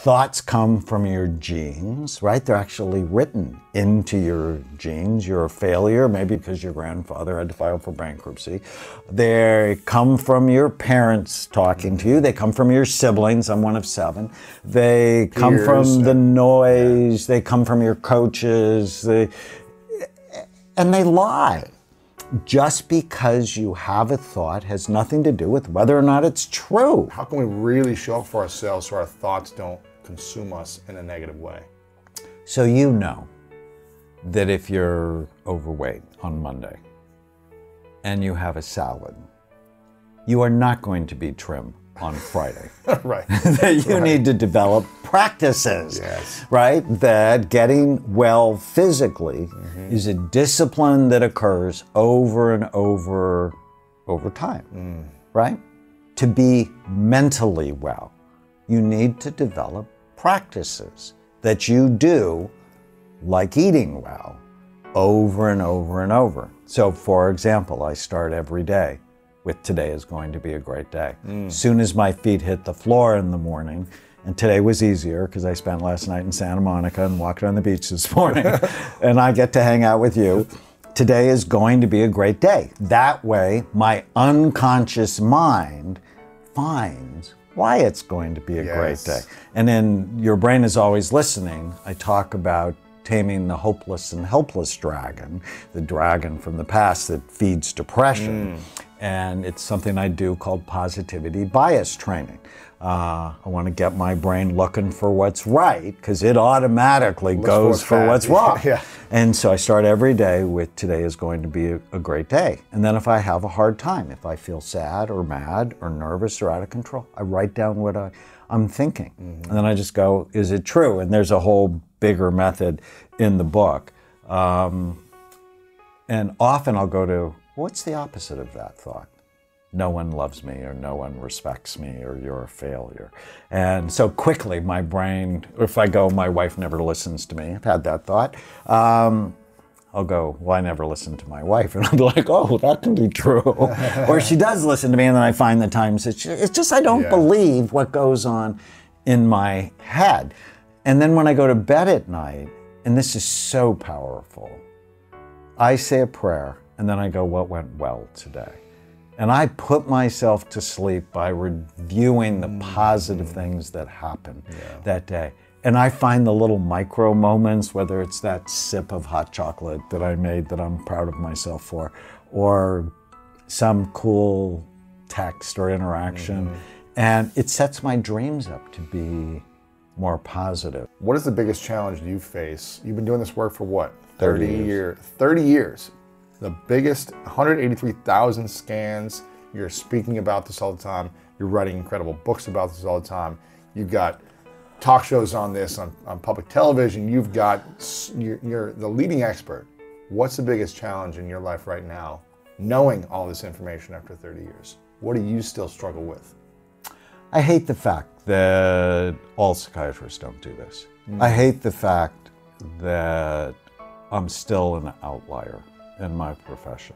thoughts come from your genes, right? They're actually written into your genes. You're a failure, maybe because your grandfather had to file for bankruptcy. They come from your parents talking to you. They come from your siblings. I'm one of 7. They come from the noise. They come from your coaches. And they lie. Just because you have a thought has nothing to do with whether or not it's true. How can we really show up for ourselves so our thoughts don't consume us in a negative way? So you know that if you're overweight on Monday and you have a salad, you are not going to be trim on Friday. Right. That you need to develop practices, right? That getting well physically is a discipline that occurs over and over time, right? To be mentally well, you need to develop practices that you do, like eating well, over and over and over. So for example, I start every day with today is going to be a great day. As soon as my feet hit the floor in the morning, and today was easier because I spent last night in Santa Monica and walked on the beach this morning, and I get to hang out with you. Today is going to be a great day. That way, my unconscious mind finds why it's going to be a great day. And then your brain is always listening. I talk about taming the hopeless and helpless dragon, the dragon from the past that feeds depression. And it's something I do called positivity bias training. I want to get my brain looking for what's right because it automatically goes for what's wrong. And so I start every day with today is going to be a great day. And then if I have a hard time, if I feel sad or mad or nervous or out of control, I write down what I'm thinking. And then I just go, is it true? And there's a whole bigger method in the book. And often I'll go to, what's the opposite of that thought? No one loves me, or no one respects me, or you're a failure. And so quickly my brain, if I go, my wife never listens to me, I've had that thought, I'll go, well, I never listen to my wife. And I'm like, oh, that can be true. Or she does listen to me, and then I find the times it's just I don't believe what goes on in my head. And then when I go to bed at night, and this is so powerful, I say a prayer, and then I go, what went well today? And I put myself to sleep by reviewing the positive things that happened that day. And I find the little micro moments, whether it's that sip of hot chocolate that I made that I'm proud of myself for, or some cool text or interaction. And it sets my dreams up to be more positive. What is the biggest challenge you face? You've been doing this work for what? 30 years. 30 years. The biggest, 183,000 scans. You're speaking about this all the time. You're writing incredible books about this all the time. You've got talk shows on this, on public television. You've got, you're the leading expert. What's the biggest challenge in your life right now, knowing all this information after 30 years? What do you still struggle with? I hate the fact that all psychiatrists don't do this. I hate the fact that I'm still an outlier in my profession.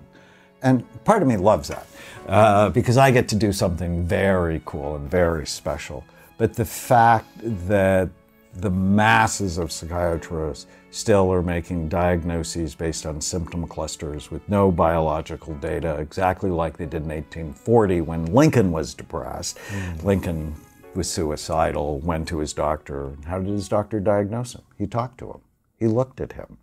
And part of me loves that because I get to do something very cool and very special. But the fact that the masses of psychiatrists still are making diagnoses based on symptom clusters with no biological data, exactly like they did in 1840 when Lincoln was depressed. Lincoln was suicidal, went to his doctor. How did his doctor diagnose him? He talked to him. He looked at him.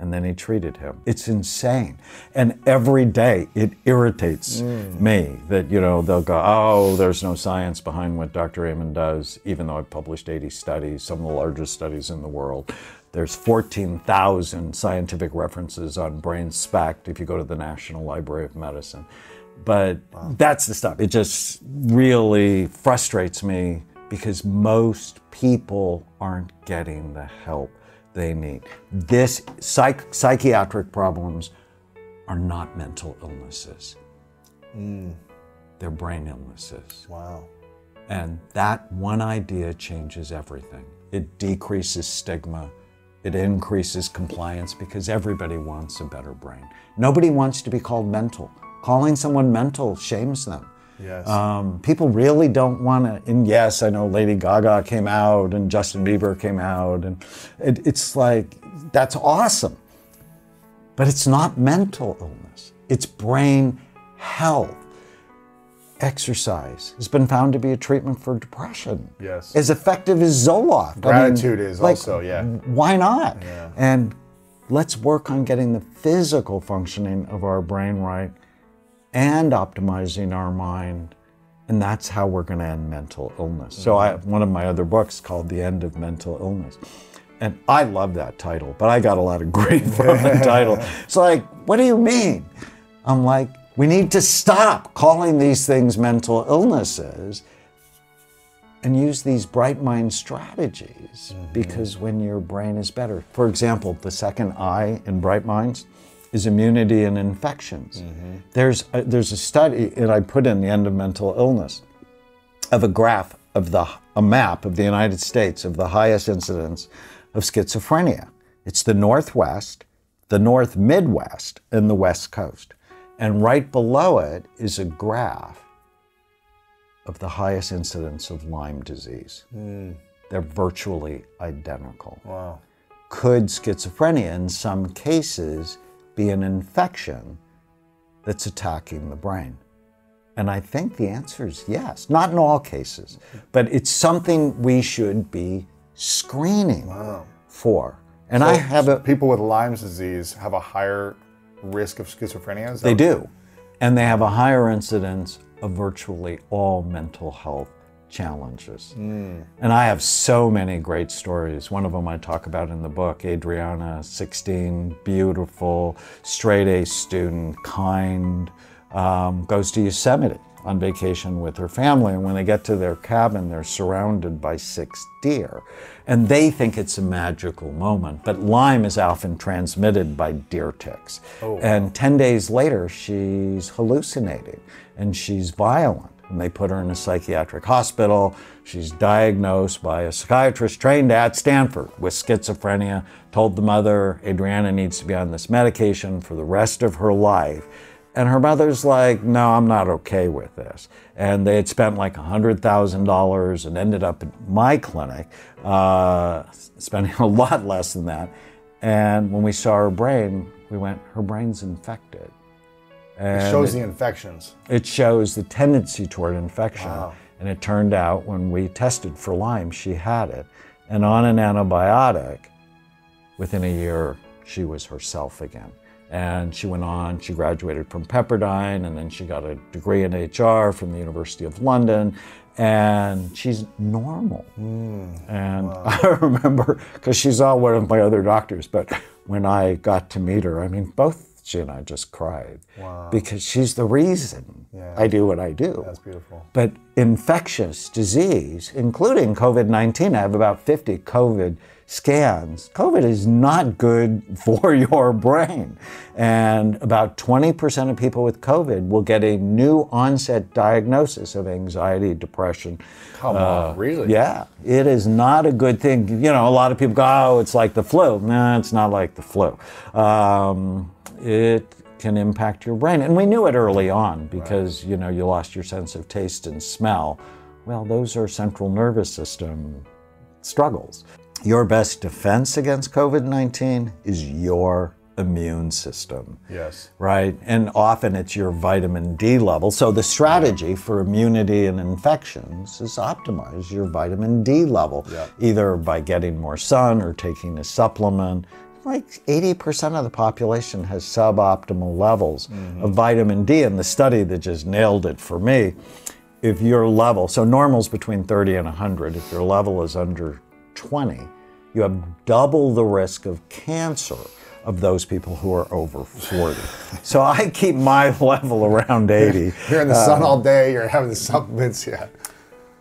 And then he treated him. It's insane. And every day it irritates me that, you know, they'll go, oh, there's no science behind what Dr. Amen does, even though I've published 80 studies, some of the largest studies in the world. There's 14,000 scientific references on brain SPECT if you go to the National Library of Medicine. But that's the stuff. It just really frustrates me because most people aren't getting the help they need. This psychiatric problems are not mental illnesses. They're brain illnesses. Wow. And that one idea changes everything. It decreases stigma. It increases compliance because everybody wants a better brain. Nobody wants to be called mental. Calling someone mental shames them. Yes. People really don't want to, and yes, I know Lady Gaga came out and Justin Bieber came out, and it's like, that's awesome. But it's not mental illness. It's brain health. Exercise has been found to be a treatment for depression. Yes. As effective as Zoloft. Gratitude is also, yeah. Why not? Yeah. And let's work on getting the physical functioning of our brain right and optimizing our mind. And that's how we're going to end mental illness. So I have one of my other books called The End of Mental Illness. And I love that title, but I got a lot of grief from the title. It's like, what do you mean? I'm like, we need to stop calling these things mental illnesses and use these bright mind strategies, because when your brain is better. For example, the second I in bright minds is immunity and infections. There's a study, and I put in The End of Mental Illness, of a graph of a map of the United States of the highest incidence of schizophrenia. It's the Northwest, the North Midwest, and the West Coast. And right below it is a graph of the highest incidence of Lyme disease. They're virtually identical. Wow. Could schizophrenia in some cases be an infection that's attacking the brain? And I think the answer is yes. Not in all cases, but it's something we should be screening for. And I have people with Lyme's disease have a higher risk of schizophrenia? They do. And they have a higher incidence of virtually all mental health challenges. And I have so many great stories. One of them I talk about in the book. Adriana, 16, beautiful, straight-A student, kind, goes to Yosemite on vacation with her family, and when they get to their cabin, they're surrounded by 6 deer. And they think it's a magical moment, but Lyme is often transmitted by deer ticks. And 10 days later, she's hallucinating, and she's violent. And they put her in a psychiatric hospital. She's diagnosed by a psychiatrist trained at Stanford with schizophrenia, told the mother, Adriana needs to be on this medication for the rest of her life. And her mother's like, no, I'm not okay with this. And they had spent like $100,000 and ended up at my clinic, spending a lot less than that. And when we saw her brain, we went, her brain's infected. And it shows the infections. It shows the tendency toward infection. Wow. And it turned out when we tested for Lyme, she had it. And on an antibiotic, within a year, she was herself again. And she went on, she graduated from Pepperdine, and then she got a degree in HR from the University of London, and she's normal. And wow. I remember, because she's all one of my other doctors, but when I got to meet her, I mean, both she and I just cried. Wow. Because she's the reason I do what I do. That's beautiful. But infectious disease, including COVID-19, I have about 50 COVID scans. COVID is not good for your brain. And about 20% of people with COVID will get a new onset diagnosis of anxiety, depression. Come on, really? Yeah, it is not a good thing. You know, a lot of people go, oh, it's like the flu. No, it's not like the flu. It can impact your brain. And we knew it early on because, you know, you lost your sense of taste and smell. Well, those are central nervous system struggles. Your best defense against COVID-19 is your immune system. Yes. Right? And often it's your vitamin D level. So the strategy for immunity and infections is optimize your vitamin D level, either by getting more sun or taking a supplement. Like 80% of the population has suboptimal levels of vitamin D. And the study that just nailed it for me, if your level, so normal's between 30 and 100, if your level is under 20, you have double the risk of cancer of those people who are over 40. So I keep my level around 80. You're in the sun all day, you're having the supplements,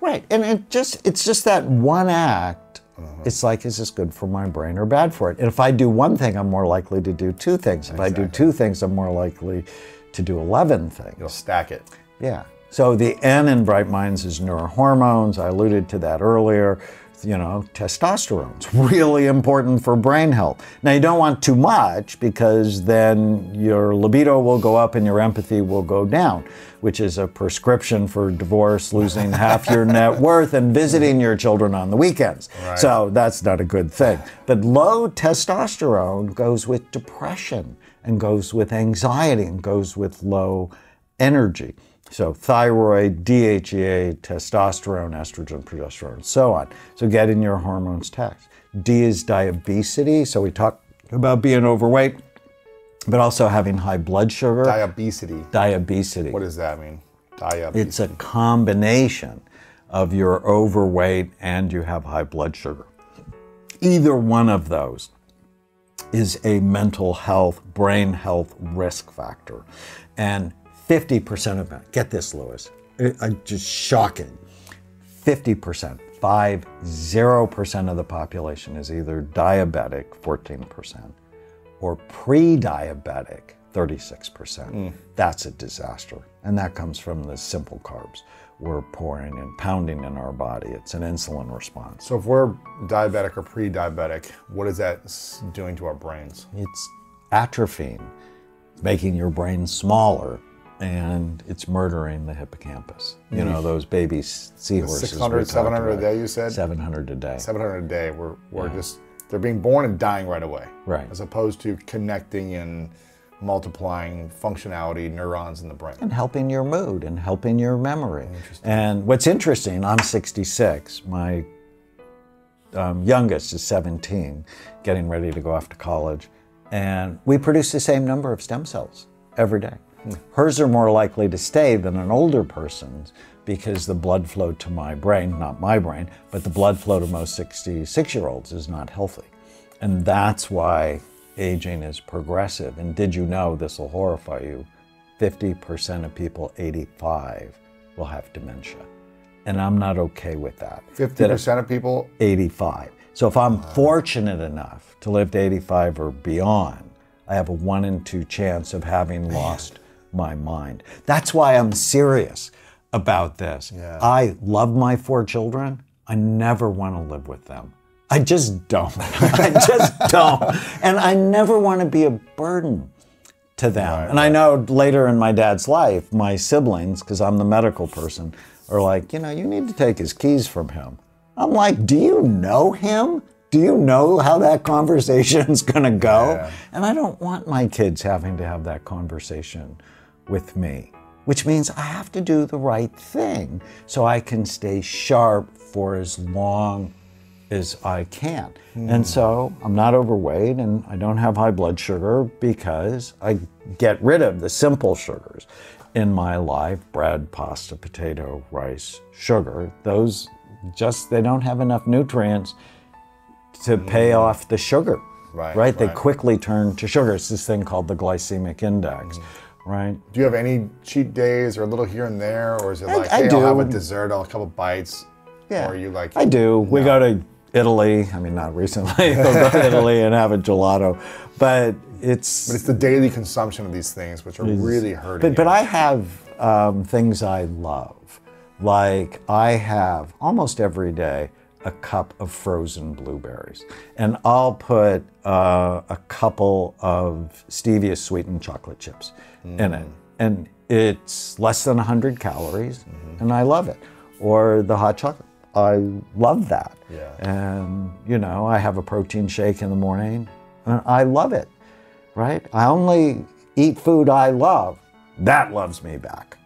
Right, and it's just that one act. It's like, is this good for my brain or bad for it? And if I do one thing, I'm more likely to do 2 things. If I do 2 things, I'm more likely to do 11 things. You'll stack it. Yeah. So the N in Bright Minds is neurohormones. I alluded to that earlier. testosterone's really important for brain health. Now, you don't want too much because then your libido will go up and your empathy will go down, which is a prescription for divorce, losing half your net worth, and visiting your children on the weekends. Right. So that's not a good thing. But low testosterone goes with depression and goes with anxiety and goes with low energy. So thyroid, DHEA, testosterone, estrogen, progesterone, so on. So getting your hormones checked. D is diabetes. So we talk about being overweight, but also having high blood sugar. Diabetes. Diabetes. What does that mean? Diabetes. It's a combination of you're overweight and you have high blood sugar. Either one of those is a mental health, brain health risk factor. And 50% of it, get this, Lewis, just shocking. 50%, 50% of the population is either diabetic, 14%, or pre-diabetic, 36%. That's a disaster. And that comes from the simple carbs we're pouring and pounding in our body. It's an insulin response. So if we're diabetic or pre-diabetic, what is that doing to our brains? It's atrophying, making your brain smaller, and it's murdering the hippocampus. You know, those baby seahorses. 600, 700 a day, you said? 700 a day. 700 a day. We're just, they're being born and dying right away. Right. As opposed to connecting and multiplying functionality, neurons in the brain. And helping your mood and helping your memory. And what's interesting, I'm 66. My youngest is 17, getting ready to go off to college. And we produce the same number of stem cells every day. Hers are more likely to stay than an older person's because the blood flow to my brain, not my brain, but the blood flow to most 66-year-olds is not healthy. And that's why aging is progressive. And did you know, this will horrify you, 50% of people 85 will have dementia. And I'm not okay with that. 50% of people? 85. So if I'm fortunate enough to live to 85 or beyond, I have a 1 in 2 chance of having lost my mind. That's why I'm serious about this. Yeah. I love my 4 children. I never want to live with them. I just don't. I just don't. And I never want to be a burden to them. Right, and I know later in my dad's life, my siblings, because I'm the medical person, are like, you need to take his keys from him. I'm like, do you know him? Do you know how that conversation's gonna go? Yeah. And I don't want my kids having to have that conversation with me, which means I have to do the right thing so I can stay sharp for as long as I can. And so I'm not overweight and I don't have high blood sugar because I get rid of the simple sugars in my life: bread, pasta, potato, rice, sugar. Those they don't have enough nutrients to pay off the sugar, right? They quickly turn to sugar. It's this thing called the glycemic index, right? Do you have any cheat days or a little here and there, or is it like, I hey, do. I'll have a dessert, I'll have a couple bites? Yeah, or are you like, I do. We go to Italy. I mean, not recently. We'll go to Italy and have a gelato, but it's the daily consumption of these things which are really hurting. But I have things I love. Like I have almost every day a cup of frozen blueberries, and I'll put a couple of stevia sweetened chocolate chips in it, and it's less than 100 calories, and I love it. Or the hot chocolate, I love that. Yeah. And I have a protein shake in the morning, and I love it. Right? I only eat food I love. That loves me back.